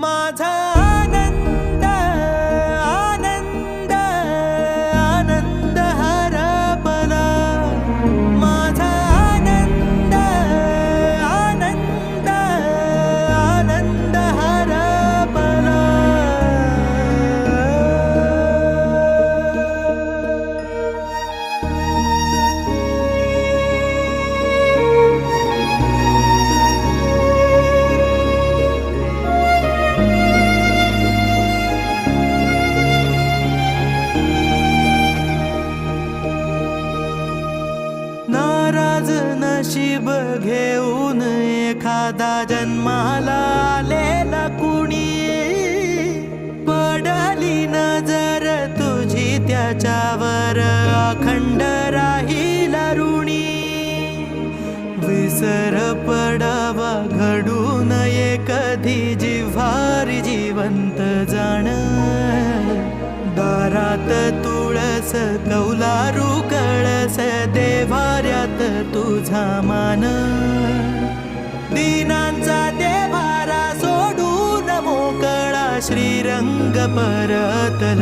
माझा आनंद आनंद आनंद हरपला, माझा आनंद आनंद आनंद हरपला. नाराज नशीब घेऊन एखादा जन्माला आलेला कुणी, पडली नजर तुझी त्याच्यावर अखंड राहील ऋणी. विसर पडावा घडू नये कधी जिव्हारी जिवंत जाण, दारात तुळस कौलारू कळस देवाऱ्यात तुझा मान. दीनांचा देवारा सोडून मोकळा श्रीरंग परतला.